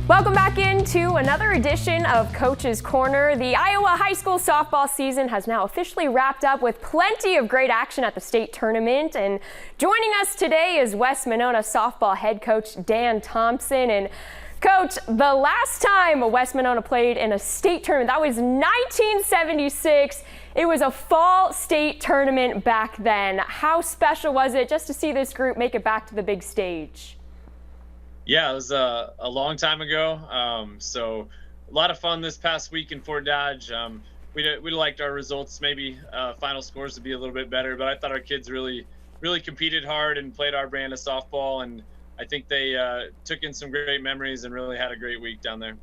Welcome back into another edition of Coach's Corner. The Iowa high school softball season has now officially wrapped up with plenty of great action at the state tournament. And joining us today is West Monona softball head coach Dan Thompson. And Coach, the last time West Monona played in a state tournament, that was 1976. It was a fall state tournament back then. How special was it just to see this group make it back to the big stage? Yeah, it was a long time ago. So a lot of fun this past week in Fort Dodge. We liked our results, maybe final scores to be a little bit better, but I thought our kids really competed hard and played our brand of softball, and I think they took in some great memories and really had a great week down there.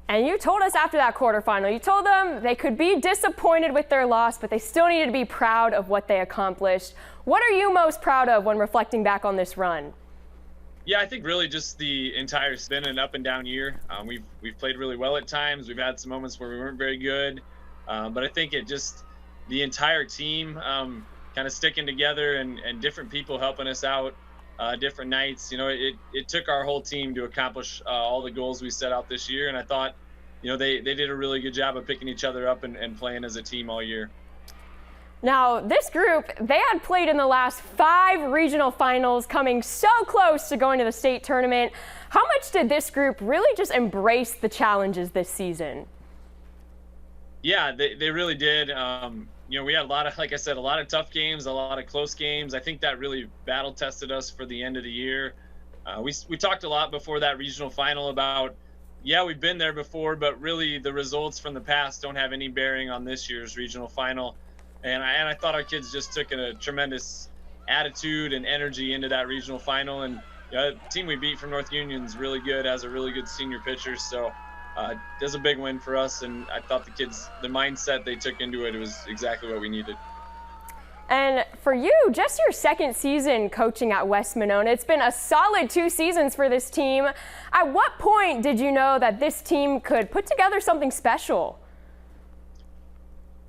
And you told us after that quarterfinal, you told them they could be disappointed with their loss, but they still needed to be proud of what they accomplished. What are you most proud of when reflecting back on this run? Yeah, I think really just the entire, it's been an up and down year. We've played really well at times. We've had some moments where we weren't very good, but I think it just the entire team kind of sticking together and different people helping us out, different nights. You know, it took our whole team to accomplish all the goals we set out this year, and I thought, you know, they did a really good job of picking each other up and playing as a team all year. Now, this group, they had played in the last 5 regional finals, coming so close to going to the state tournament. How much did this group really just embrace the challenges this season? Yeah, they really did. You know, we had a lot of, like I said, a lot of tough games, a lot of close games. I think that really battle tested us for the end of the year. We talked a lot before that regional final about, yeah, we've been there before, but really the results from the past don't have any bearing on this year's regional final. And I thought our kids just took a tremendous attitude and energy into that regional final. And the team we beat from North Union's really good, has a really good senior pitcher. So it was a big win for us. And I thought the kids, the mindset they took into it was exactly what we needed. And for you, just your second season coaching at West Monona, it's been a solid 2 seasons for this team. At what point did you know that this team could put together something special?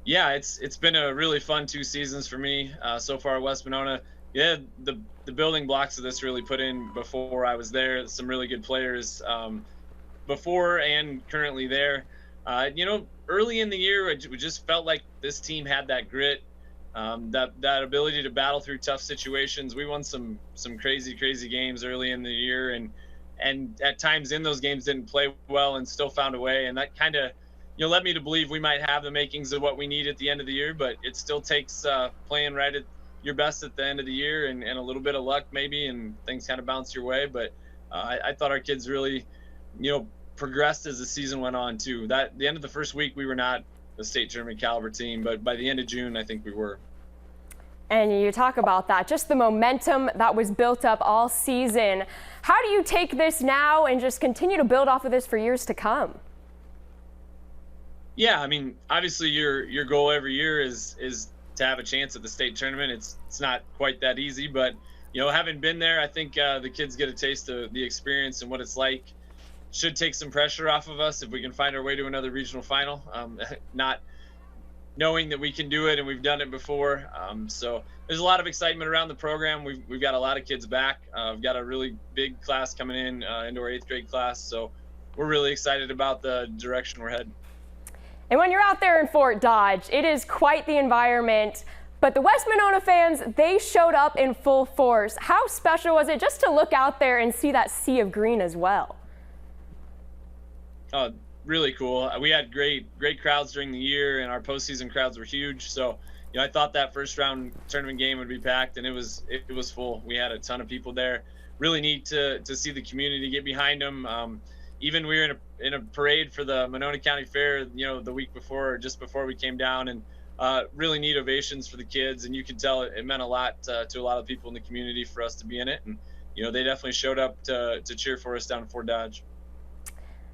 Yeah, it's been a really fun 2 seasons for me so far at West Monona. Yeah, the building blocks of this really put in before I was there. Some really good players before and currently there. You know, early in the year, we just felt like this team had that grit, that ability to battle through tough situations. We won some crazy games early in the year, and at times in those games didn't play well and still found a way, and that kind of, you know, led me to believe we might have the makings of what we need at the end of the year, but it still takes playing right at your best at the end of the year and a little bit of luck maybe, and things kind of bounce your way. But I thought our kids really, you know, progressed as the season went on too. That the end of the first week, we were not a state tournament caliber team, but by the end of June, I think we were. And you talk about that, just the momentum that was built up all season. How do you take this now and just continue to build off of this for years to come? Yeah, I mean, obviously your goal every year is to have a chance at the state tournament. It's not quite that easy, but you know, having been there, I think the kids get a taste of the experience and what it's like. Should take some pressure off of us if we can find our way to another regional final. Not knowing that we can do it and we've done it before. So there's a lot of excitement around the program. We've got a lot of kids back. We've got a really big class coming in into our 8th grade class. So we're really excited about the direction we're heading. And when you're out there in Fort Dodge, it is quite the environment. But the West Monona fans, they showed up in full force. How special was it just to look out there and see that sea of green as well? Really cool. We had great crowds during the year, and our postseason crowds were huge. So, you know, I thought that first round tournament game would be packed, and it was full. We had a ton of people there. Really neat to see the community get behind them. Even we were in a parade for the Monona County Fair, you know, the week before or just before we came down, and really neat ovations for the kids. And you could tell it meant a lot to a lot of people in the community for us to be in it. And, you know, they definitely showed up to cheer for us down in Fort Dodge.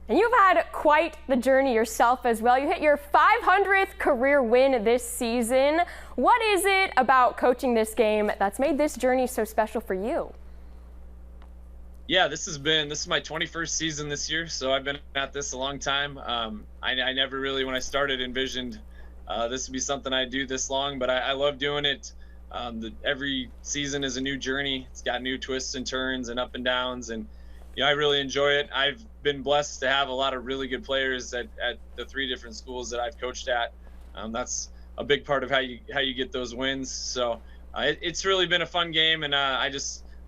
And you've had quite the journey yourself as well. You hit your 500th career win this season. What is it about coaching this game that's made this journey so special for you? Yeah, this is my 21st season this year, so I've been at this a long time. I never really, when I started, envisioned this would be something I'd do this long, but I love doing it. Every season is a new journey. It's got new twists and turns and up and downs, and I really enjoy it. I've been blessed to have a lot of really good players at the 3 different schools that I've coached at. That's a big part of how you get those wins. So it's really been a fun game, and I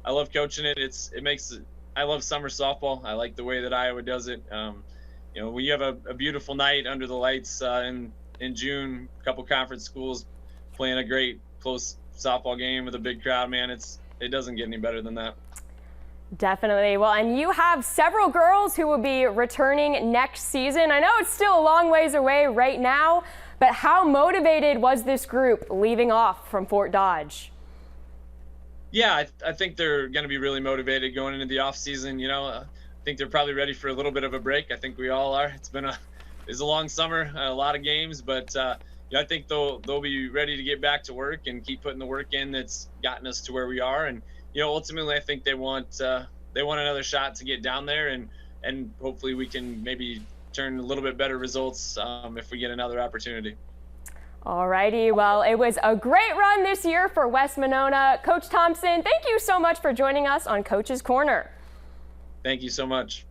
love coaching it. I love summer softball. I like the way that Iowa does it. We have a beautiful night under the lights in June. A couple conference schools playing a great close softball game with a big crowd. Man, it doesn't get any better than that. Definitely. Well, and you have several girls who will be returning next season. I know it's still a long ways away right now, but how motivated was this group leaving off from Fort Dodge? Yeah, I think they're going to be really motivated going into the off season. I think they're probably ready for a little bit of a break. I think we all are. It's a long summer, a lot of games, but I think they'll be ready to get back to work and keep putting the work in that's gotten us to where we are. And ultimately, I think they want another shot to get down there, and hopefully we can maybe turn a little bit better results if we get another opportunity. All righty. Well, it was a great run this year for West Monona. Coach Thompson, thank you so much for joining us on Coach's Corner. Thank you so much.